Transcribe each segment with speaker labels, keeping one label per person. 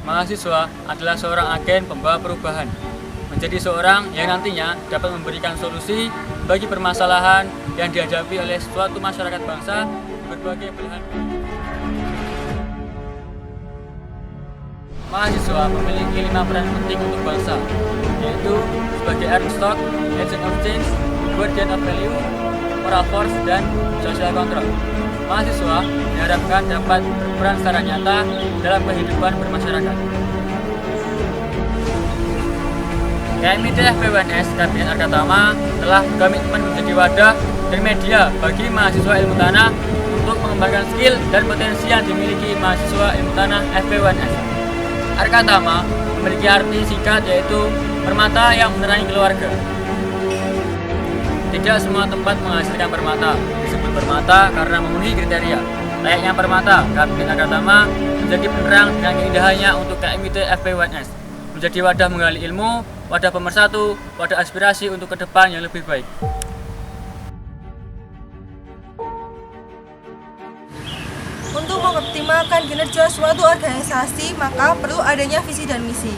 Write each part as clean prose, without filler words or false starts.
Speaker 1: Mahasiswa adalah seorang agen pembawa perubahan, menjadi seorang yang nantinya dapat memberikan solusi bagi permasalahan yang dihadapi oleh suatu masyarakat bangsa di berbagai belahan dunia. Mahasiswa memiliki 5 peran penting untuk bangsa, yaitu sebagai earn stock, agent of change, guardian of value, moral force, dan social control. Mahasiswa diharapkan dapat berperan secara nyata dalam kehidupan bermasyarakat. KMIT FP1S Kabinet Arkatama telah komitmen menjadi wadah dan media bagi mahasiswa ilmu tanah untuk mengembangkan skill dan potensi yang dimiliki mahasiswa ilmu tanah FP1S. Arkatama memiliki arti singkat yaitu permata yang menerangi keluarga. Tidak semua tempat menghasilkan permata. Disebut permata karena memenuhi kriteria. Layaknya permata, Kabinet Arkatama menjadi penerang dengan keindahannya untuk KMIT FP1S. Menjadi wadah menggali ilmu, wadah pemersatu, wadah aspirasi untuk ke depan yang lebih baik.
Speaker 2: Untuk mengoptimalkan kinerja suatu organisasi, maka perlu adanya visi dan misi.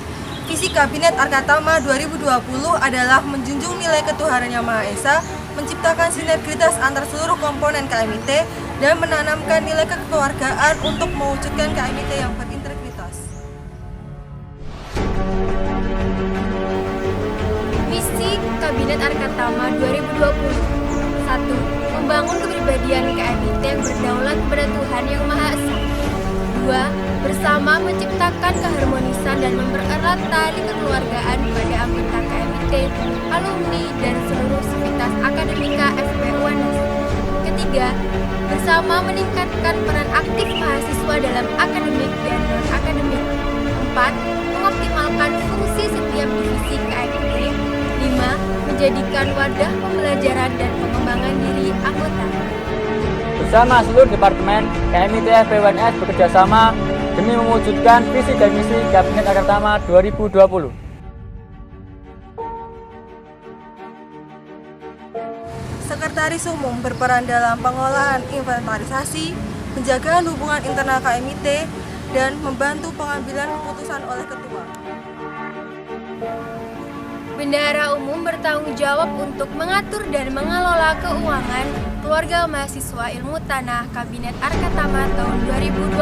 Speaker 2: Visi Kabinet Arkatama 2020 adalah menjunjung nilai ketuhanan Yang Maha Esa, menciptakan sinergitas antar seluruh komponen KMIT, dan menanamkan nilai kekeluargaan untuk mewujudkan KMIT yang berintegritas.
Speaker 3: Misi Kabinet Arkatama 2020. 1. Membangun kepribadian KMIT yang berdaulat kepada Tuhan Yang Maha Esa. 2. Bersama menciptakan keharmonisan dan mempererat tali kekeluargaan pada anggota KMIT, alumni, dan seluruh sivitas akademika FP1S. Ketiga, bersama meningkatkan peran aktif mahasiswa dalam akademik dan non-akademik. 4. Mengoptimalkan fungsi setiap divisi KMIT. 5. Menjadikan wadah pembelajaran dan pengembangan diri anggota.
Speaker 1: Bersama seluruh departemen, KMIT FP1S bekerja sama demi mewujudkan visi dan misi Kabinet Arkatama 2020.
Speaker 2: Sekretaris Umum berperan dalam pengolahan inventarisasi, menjaga hubungan internal KMIT, dan membantu pengambilan keputusan oleh ketua.
Speaker 3: Bendahara Umum bertanggung jawab untuk mengatur dan mengelola keuangan keluarga mahasiswa ilmu tanah Kabinet Arkatama tahun 2020.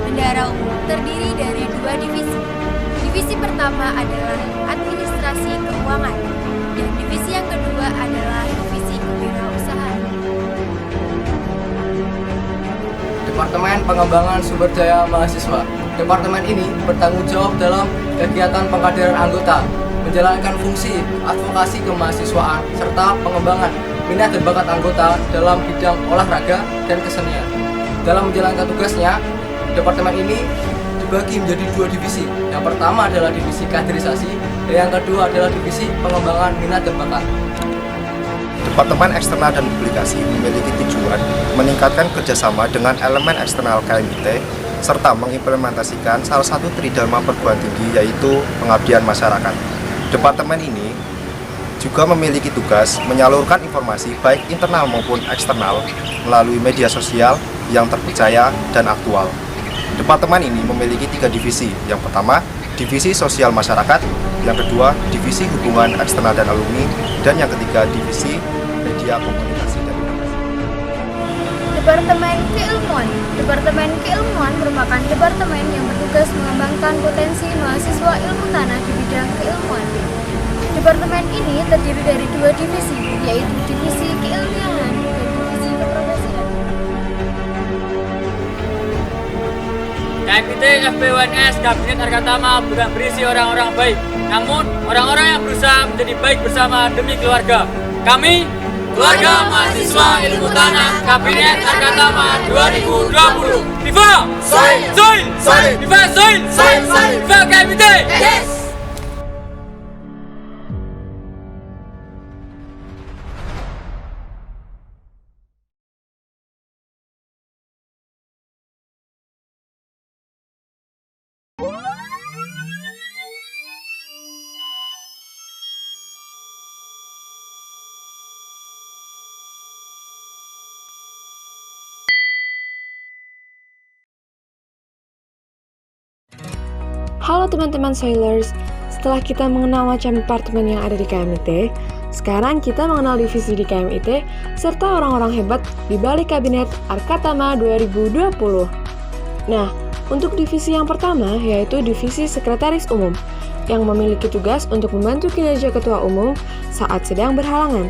Speaker 3: Bendahara Umum terdiri dari 2 divisi. Divisi pertama adalah administrasi keuangan, dan divisi yang kedua adalah divisi kewirausahaan.
Speaker 4: Departemen Pengembangan Sumber Daya Mahasiswa. Departemen ini bertanggung jawab dalam kegiatan pengkaderan anggota, menjalankan fungsi advokasi kemahasiswaan, serta pengembangan minat dan bakat anggota dalam bidang olahraga dan kesenian. Dalam menjalankan tugasnya, departemen ini dibagi menjadi 2 divisi. Yang pertama adalah divisi kaderisasi, dan yang kedua adalah divisi pengembangan minat dan bakat.
Speaker 5: Departemen Eksternal dan Publikasi memiliki tujuan meningkatkan kerjasama dengan elemen eksternal KMIT serta mengimplementasikan salah satu tridharma perguruan tinggi, yaitu pengabdian masyarakat. Departemen ini juga memiliki tugas menyalurkan informasi baik internal maupun eksternal melalui media sosial yang terpercaya dan aktual. Departemen ini memiliki 3 divisi. Yang pertama, divisi sosial masyarakat, yang kedua, divisi hubungan eksternal dan alumni, dan yang ketiga, divisi media komunikasi dan inovasi.
Speaker 3: Departemen Keilmuan. Departemen Keilmuan merupakan departemen yang bertugas mengembangkan potensi mahasiswa ilmu tanah di bidang keilmuan. Departemen ini terdiri dari 2 divisi, yaitu divisi keilmiahan dan divisi keprofesian.
Speaker 1: KMIT FP1S Kabinet Arkatama bukan berisi orang-orang baik, namun orang-orang yang berusaha menjadi baik bersama demi keluarga. Kami, keluarga mahasiswa ilmu tanah Kabinet Arkatama 2020. Viva! Soil! Soil! Soil! Viva Soil! Soil! Soil! Viva KMIT! Yes!
Speaker 6: Halo teman-teman Soilers, setelah kita mengenal macam departemen yang ada di KMIT, sekarang kita mengenal divisi di KMIT serta orang-orang hebat di balik Kabinet Arkatama 2020. Nah, untuk divisi yang pertama yaitu divisi Sekretaris Umum yang memiliki tugas untuk membantu kinerja Ketua Umum saat sedang berhalangan.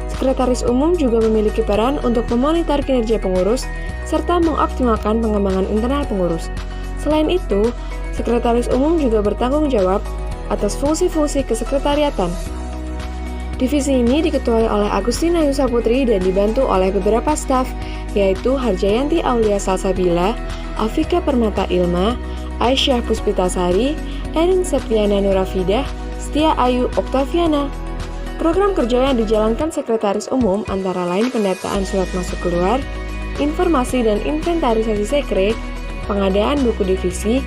Speaker 6: Sekretaris Umum juga memiliki peran untuk memonitor kinerja pengurus serta mengoptimalkan pengembangan internal pengurus. Selain itu, Sekretaris Umum juga bertanggung jawab atas fungsi-fungsi kesekretariatan. Divisi ini diketuai oleh Agustina Yusaputri dan dibantu oleh beberapa staf, yaitu Harjayanti Aulia Salsabila, Afika Permata Ilma, Aisyah Puspitasari, Erin Septiana Nurafidah, Setia Ayu Oktaviana. Program kerja yang dijalankan Sekretaris Umum antara lain pendataan surat masuk keluar, informasi dan inventarisasi sekre, pengadaan buku divisi,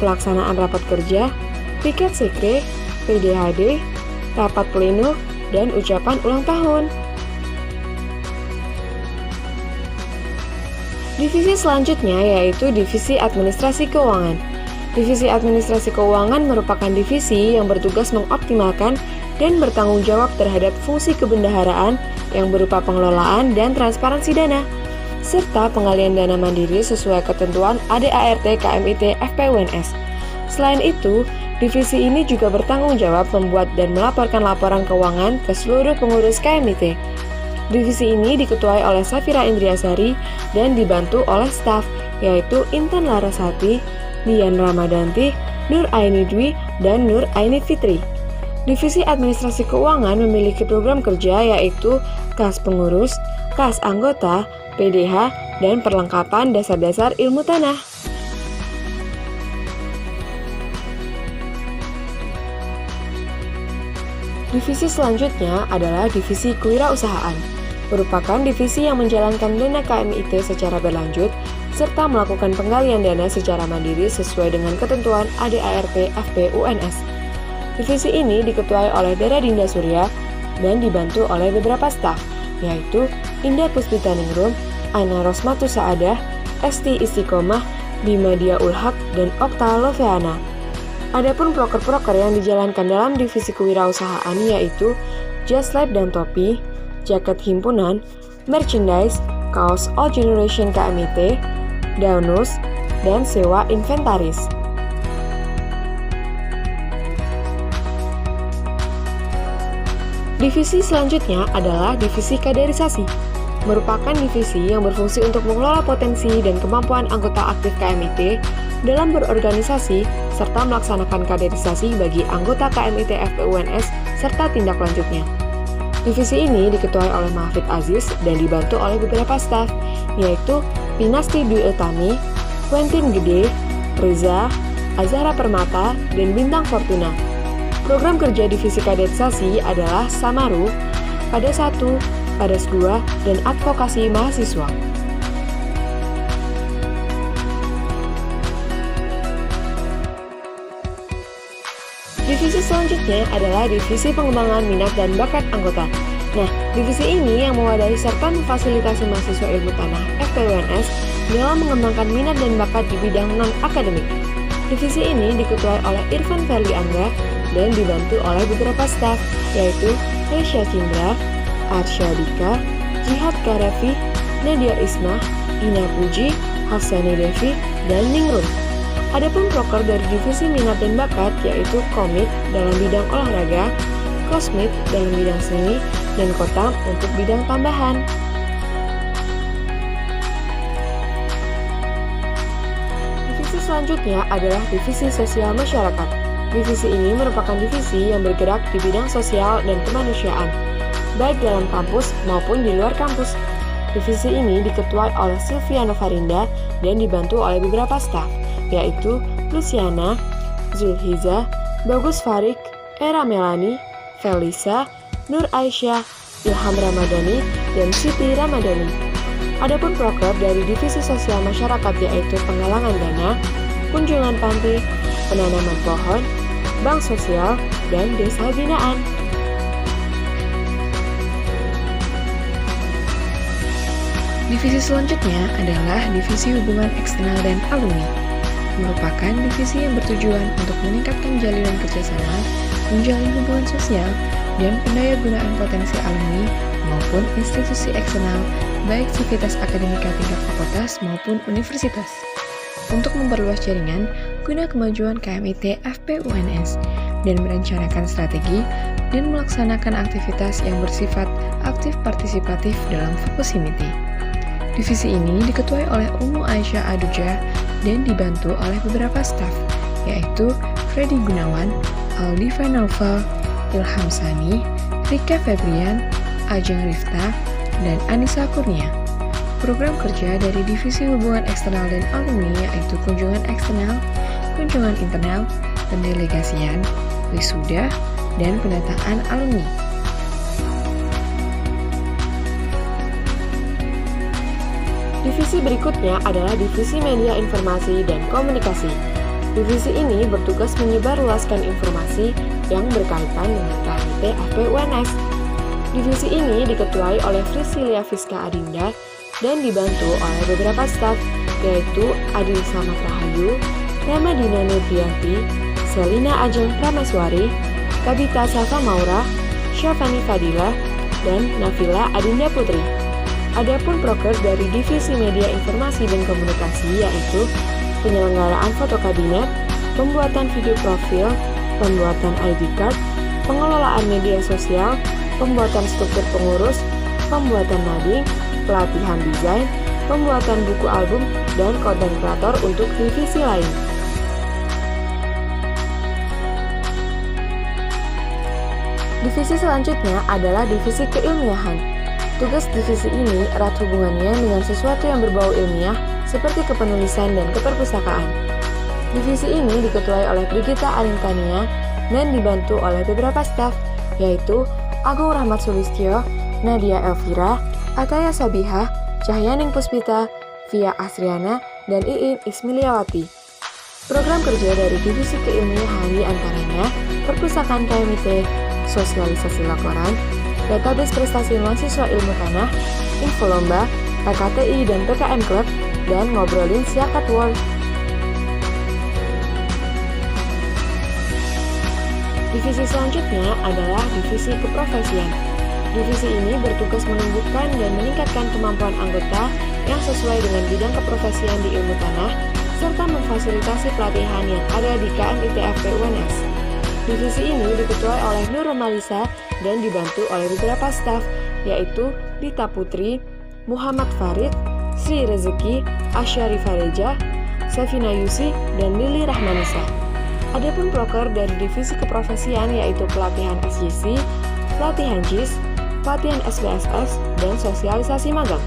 Speaker 6: pelaksanaan rapat kerja, piket sekre, PDHD, rapat pleno, dan ucapan ulang tahun. Divisi selanjutnya yaitu Divisi Administrasi Keuangan. Divisi Administrasi Keuangan merupakan divisi yang bertugas mengoptimalkan dan bertanggung jawab terhadap fungsi kebendaharaan yang berupa pengelolaan dan transparansi dana, serta pengalian dana mandiri sesuai ketentuan ADART KMIT FPUNS. Selain itu, divisi ini juga bertanggung jawab membuat dan melaporkan laporan keuangan ke seluruh pengurus KMIT. Divisi ini diketuai oleh Safira Indriasari dan dibantu oleh staf, yaitu Intan Larasati, Dian Ramadanti, Nur Aini Dwi, dan Nur Aini Fitri. Divisi Administrasi Keuangan memiliki program kerja yaitu kas pengurus, kas anggota, PDH, dan perlengkapan dasar-dasar ilmu tanah. Divisi selanjutnya adalah Divisi Kewirausahaan, merupakan divisi yang menjalankan dana KMIT secara berlanjut, serta melakukan penggalian dana secara mandiri sesuai dengan ketentuan ADART FPUNS. Divisi ini diketuai oleh Dara Dinda Surya dan dibantu oleh beberapa staf, yaitu Indah Puspita Ningrum, Ana Rosmatu Saadah, Esti Istiqomah, Bima Dia Ulhak, dan Okta Loveana. Adapun proker-proker yang dijalankan dalam divisi kewirausahaan yaitu jas lab dan topi, jaket himpunan, merchandise, kaos All Generation KMIT, daunus, dan sewa inventaris. Divisi selanjutnya adalah Divisi Kaderisasi, merupakan divisi yang berfungsi untuk mengelola potensi dan kemampuan anggota aktif KMIT dalam berorganisasi serta melaksanakan kaderisasi bagi anggota KMIT FPUNS serta tindak lanjutnya. Divisi ini diketuai oleh Mahfid Aziz dan dibantu oleh beberapa staf, yaitu Pinasti Dwi Utami, Quentin Gede, Reza, Azhara Permata, dan Bintang Fortuna. Program kerja divisi kaderisasi adalah Samaru, Padas 1, Padas 2, dan advokasi mahasiswa. Divisi selanjutnya adalah Divisi Pengembangan Minat dan Bakat Anggota. Nah, divisi ini yang mewadahi serta memfasilitasi mahasiswa ilmu tanah FPUNS dalam mengembangkan minat dan bakat di bidang non-akademik. Divisi ini diketuai oleh Irfan Ferli Angga dan dibantu oleh beberapa staf, yaitu Resya Cindra, Arsya Dika, Jihad Karevi, Nadia Ismah, Ina Puji, Hafsani Devi, dan Ningrum. Adapun proker dari divisi minat dan bakat yaitu komik dalam bidang olahraga, kosmik dalam bidang seni, dan kotam untuk bidang tambahan. Divisi selanjutnya adalah Divisi Sosial Masyarakat. Divisi ini merupakan divisi yang bergerak di bidang sosial dan kemanusiaan, baik dalam kampus maupun di luar kampus. Divisi ini diketuai oleh Silviana Farinda dan dibantu oleh beberapa staf, yaitu Luciana, Zulhiza, Bagus Farik, Era Melani, Felisa, Nur Aisyah, Ilham Ramadhani, dan Siti Ramadhani. Adapun proker dari Divisi Sosial Masyarakat yaitu penggalangan dana, kunjungan panti, penanaman pohon, bank sosial, dan desa binaan. Divisi selanjutnya adalah Divisi Hubungan Eksternal dan Alumni. merupakan divisi yang bertujuan untuk meningkatkan jalinan kerjasama, menjalin hubungan sosial, dan pendayagunaan potensi alumni maupun institusi eksternal, baik sivitas akademika tingkat fakultas maupun universitas. Untuk memperluas jaringan, guna kemajuan KMIT FP-UNS, dan merencanakan strategi dan melaksanakan aktivitas yang bersifat aktif partisipatif dalam Fokusimiti. Divisi ini diketuai oleh Umu Aisyah Aduja dan dibantu oleh beberapa staf, yaitu Freddy Gunawan, Aldi Fanalva, Ilham Sani, Rika Febrian, Ajeng Rifta, dan Anissa Kurnia. Program kerja dari Divisi Hubungan Eksternal dan Alumni yaitu kunjungan eksternal, kunjungan internal, pendelegasian, wisuda, dan pendataan alumni. Divisi berikutnya adalah Divisi Media Informasi dan Komunikasi. Divisi ini bertugas menyebarluaskan informasi yang berkaitan dengan KMIT FP-UNS. Divisi ini diketuai oleh Frisilia Fiska Adinda dan dibantu oleh beberapa staf, yaitu Adil Samad Rahayu, Ramadina Nurdianti, Selina Ajeng Prameswari, Kabita Safa Maura, Syafani Fadila, dan Nafila Adinda Putri. Adapun proker dari Divisi Media Informasi dan Komunikasi yaitu penyelenggaraan foto kabinet, pembuatan video profil, pembuatan ID card, pengelolaan media sosial, pembuatan struktur pengurus, pembuatan nading, pelatihan desain, pembuatan buku album, dan konten kreator untuk divisi lain. Divisi selanjutnya adalah Divisi Keilmiahan. Tugas divisi ini erat hubungannya dengan sesuatu yang berbau ilmiah seperti kepenulisan dan keperpustakaan. Divisi ini diketuai oleh Brigita Arintania dan dibantu oleh beberapa staf, yaitu Agung Rahmat Sulistyo, Nadia Elvira, Ataya Sabihah, Cahyaning Puspita, Via Asriana, dan Iin Ismiliawati. Program kerja dari Divisi Keilmiahan diantaranya perpustakaan KMIT, sosialisasi laporan, database prestasi mahasiswa ilmu tanah, info lomba, PKTI dan PKN Club, dan ngobrolin Siakat World. Divisi selanjutnya adalah Divisi Keprofesian. Divisi ini bertugas menumbuhkan dan meningkatkan kemampuan anggota yang sesuai dengan bidang keprofesian di ilmu tanah, serta memfasilitasi pelatihan yang ada di KMIT FP-UNS. Divisi ini diketuai oleh Nur Romalisa dan dibantu oleh beberapa staf, yaitu Dita Putri, Muhammad Farid, Sri Rezeki, Asyari Fareja, Safina Yusi, dan Lili Rahmanisa. Adapun proker dari Divisi Keprofesian yaitu pelatihan SJC, pelatihan JIS, pelatihan SBSS, dan sosialisasi magang.